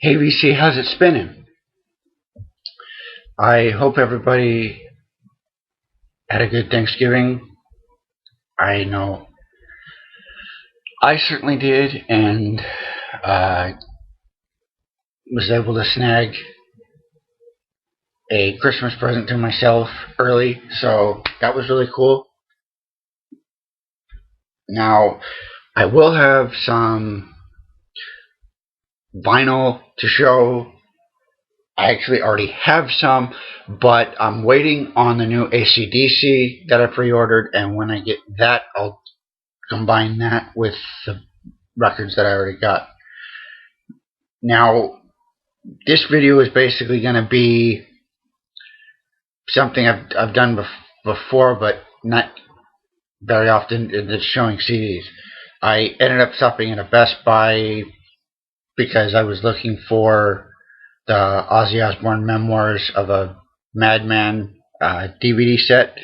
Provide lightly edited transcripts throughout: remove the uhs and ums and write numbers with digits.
Hey VC, how's it spinning? I hope everybody had a good Thanksgiving. I know I certainly did, and uh, was able to snag a Christmas present to myself early, so that was really cool. Now, I will have some vinyl to show. I actually already have some, but I'm waiting on the new AC/DC that I pre-ordered, and when I get that, I'll combine that with the records that I already got. Now, this video is basically going to be something I've done before, but not very often. It's showing CDs. I ended up stopping at a Best Buy because I was looking for the Ozzy Osbourne Memoirs of a Madman DVD set,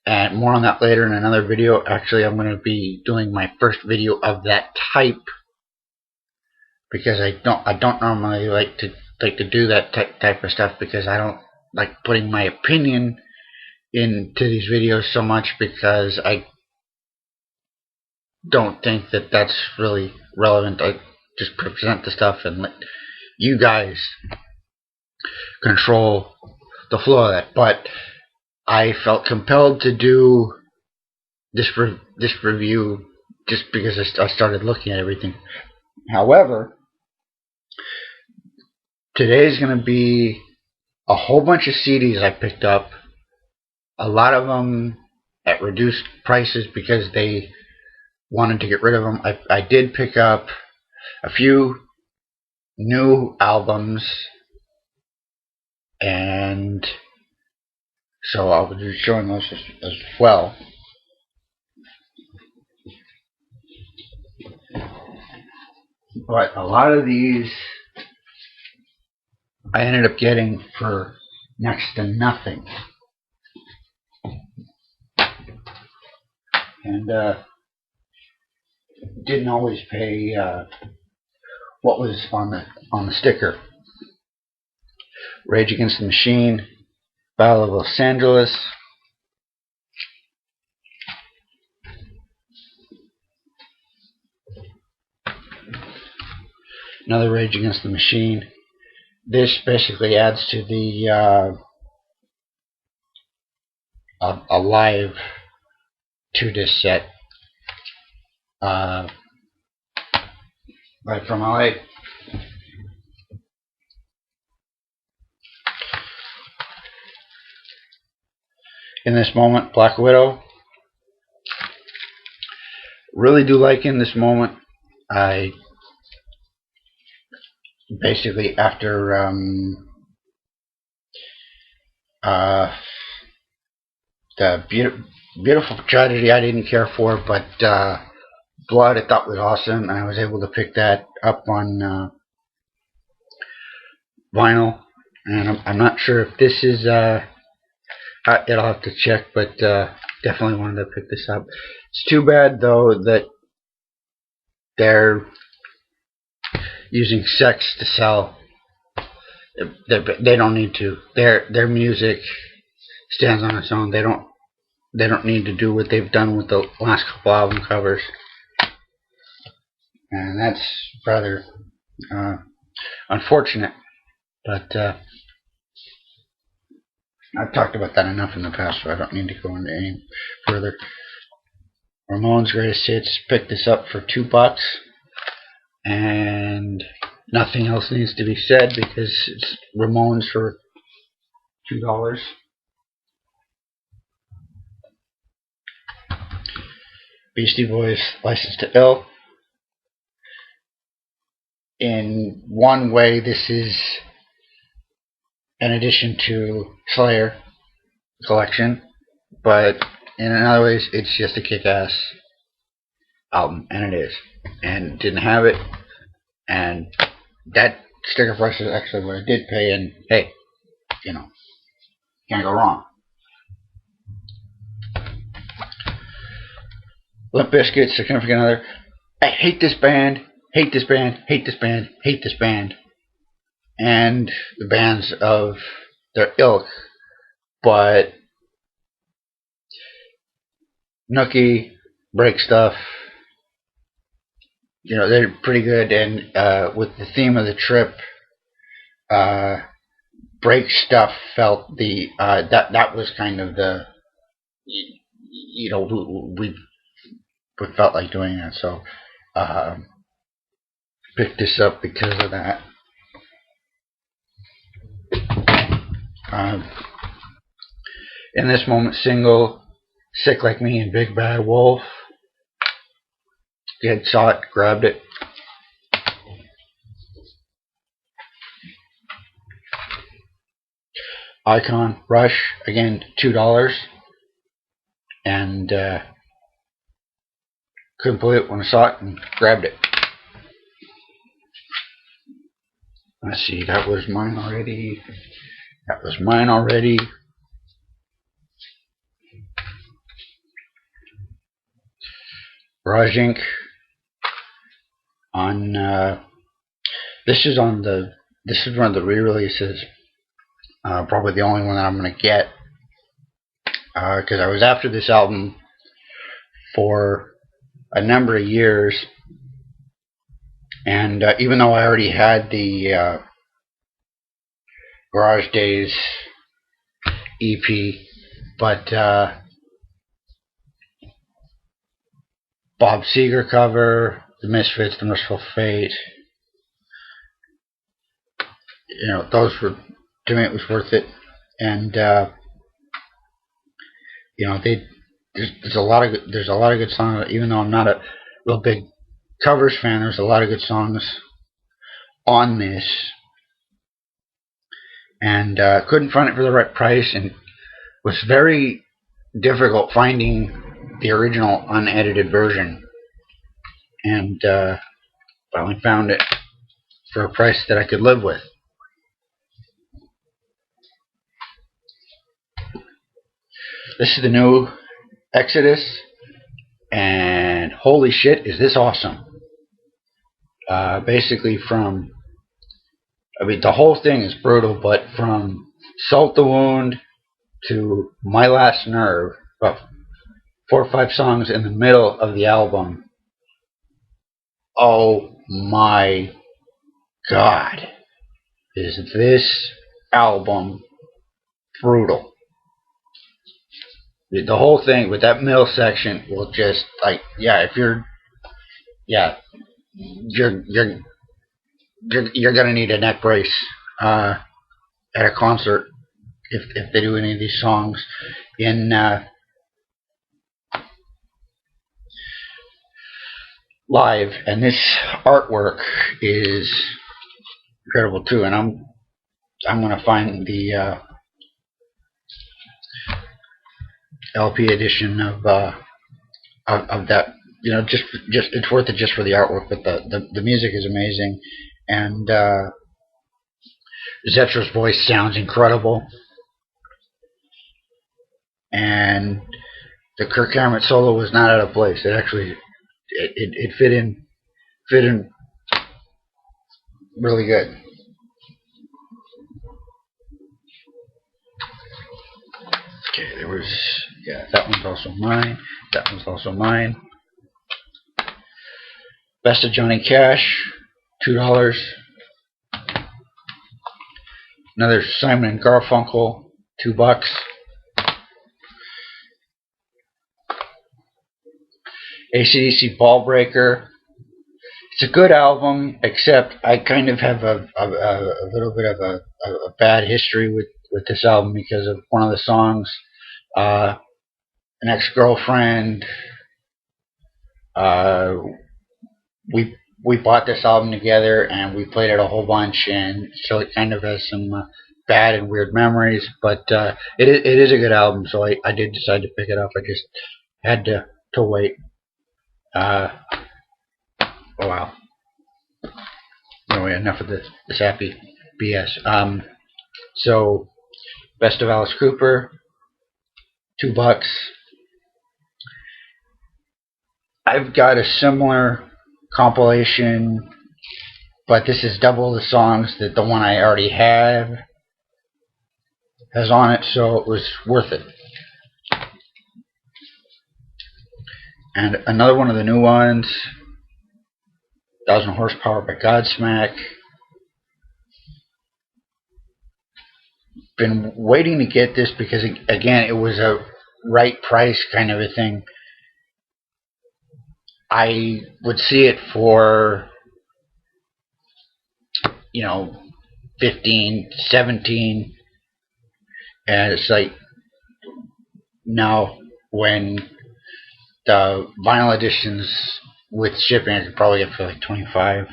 and more on that later in another video. Actually, I'm going to be doing my first video of that type because I don't normally like to do that type of stuff, because I don't like putting my opinion into these videos so much, because I don't think that that's really relevant. I just present the stuff and let you guys control the flow of that. But I felt compelled to do this review just because I started looking at everything. However, today's going to be a whole bunch of CDs I picked up. A lot of them at reduced prices because they wanted to get rid of them. I did pick up a few new albums, and so I'll be showing those as well. But a lot of these I ended up getting for next to nothing. And didn't always pay what was on the sticker. Rage Against the Machine, Battle of Los Angeles, another Rage Against the Machine. This basically adds to the a live 2-disc set right from LA. In This Moment, Black Widow. Really do like In This Moment. I basically, after the Beautiful Tragedy I didn't care for, but Blood I thought was awesome, and I was able to pick that up on vinyl. And I'm not sure if this is it'll have to check, but definitely wanted to pick this up. It's too bad though that they're using sex to sell. They don't need to. Their music stands on its own. They don't need to do what they've done with the last couple album covers, and that's rather unfortunate. But I've talked about that enough in the past, so I don't need to go into any further. Ramones Greatest Hits. Picked this up for $2, and nothing else needs to be said because it's Ramones for $2. Beastie Boys, License to Ill. In one way, this is an addition to Slayer collection, but in another ways, it's just a kick-ass album, and it is. And didn't have it, and that sticker price is actually what I did pay, and hey, you know, can't go wrong. Limp Bizkit, Significant Other. I hate this band, hate this band, hate this band, hate this band. and the bands of their ilk, but Nookie, Break Stuff, they're pretty good. And with the theme of the trip, Break Stuff felt that was kind of the we felt like doing that, so picked this up because of that. In this moment, single, Sick Like Me and Big Bad Wolf. You had saw it, grabbed it. Icon, Rush, again, $2. And couldn't believe it when I saw it and grabbed it. Let's see, that was mine already. Garage Inc. On this is one of the re-releases. Probably the only one that I'm gonna get, because I was after this album for a number of years, and even though I already had the Garage Days EP, but Bob Seger cover, The Misfits, The Merciful Fate, those were, to me, it was worth it. And there's a lot of good songs. Even though I'm not a real big covers fan, there's a lot of good songs on this, and couldn't find it for the right price, and was very difficult finding the original unedited version, and finally found it for a price that I could live with. This is the new Exodus, and holy shit, is this awesome. Basically the whole thing is brutal, but from Salt the Wound to My Last Nerve, about 4 or 5 songs in the middle of the album. Oh my god, is this album brutal. The whole thing with that middle section will just, if you're gonna need a neck brace at a concert if they do any of these songs in live. And this artwork is incredible too, and I'm gonna find the LP edition of that. Just it's worth it just for the artwork, but the music is amazing, and Zetro's voice sounds incredible, and the Kirk Hammett solo was not out of place. It actually it fit in really good. Okay, there was, that one's also mine. Best of Johnny Cash, $2. Another Simon and Garfunkal, $2. AC/DC Ball Breaker. It's a good album, except I kind of have a little bit of a bad history with this album because of one of the songs. An ex-girlfriend. We bought this album together and we played it a whole bunch, and so it kind of has some bad and weird memories. But it is a good album, so I did decide to pick it up. I just had to wait. Oh wow. Anyway, enough of this happy BS. So, Best of Alice Cooper, $2. I've got a similar compilation but this is double the songs that the one I already have has on it, so it was worth it. And another one of the new ones, 1000 Horsepower by Godsmack. Been waiting to get this because, again, it was a right price kind of a thing. I would see it for, 15, 17, and it's like, now when the vinyl editions with shipping, I could probably get for like 25,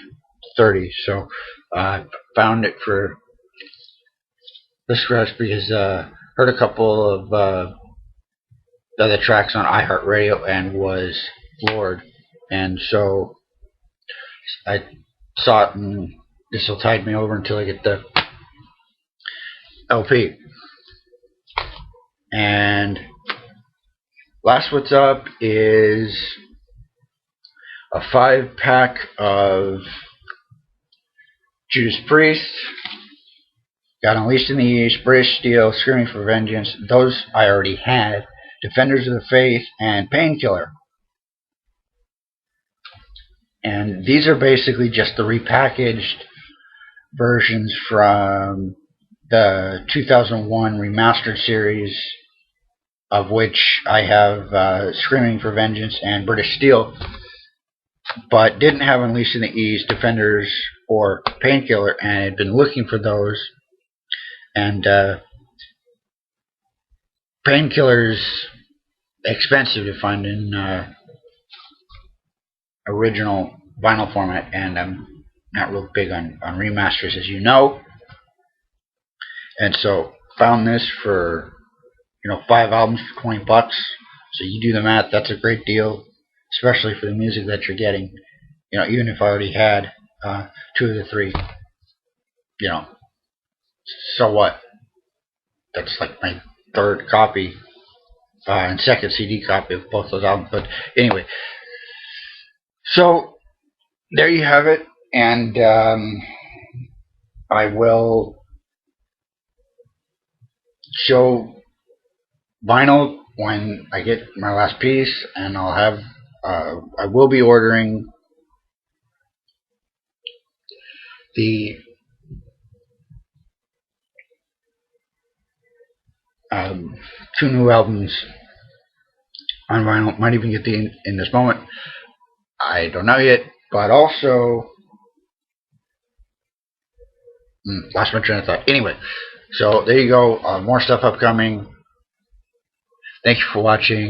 30. So I found it for this rush because heard a couple of the other tracks on iHeartRadio and was floored. And so I saw it, and this will tide me over until I get the LP. And last what's up is a 5-pack of Judas Priest. Got Unleashed in the East, British Steel, Screaming for Vengeance. Those I already had. Defenders of the Faith, and Painkiller. And these are basically just the repackaged versions from the 2001 remastered series, of which I have Screaming for Vengeance and British Steel, but didn't have Unleashed in the East, Defenders, or Painkiller, and had been looking for those. And Painkiller's expensive to find in original vinyl format, and I'm not real big on remasters, as you know. And so found this for 5 albums for $20. So you do the math. That's a great deal, especially for the music that you're getting. Even if I already had 2 of the 3, so what? That's like my 3rd copy and 2nd CD copy of both those albums. But anyway, so there you have it, and I will show vinyl when I get my last piece, and I'll have I will be ordering the 2 new albums on vinyl. Might even get the in this moment. I don't know yet, but also lost my train of thought. Anyway, so there you go. More stuff upcoming. Thank you for watching.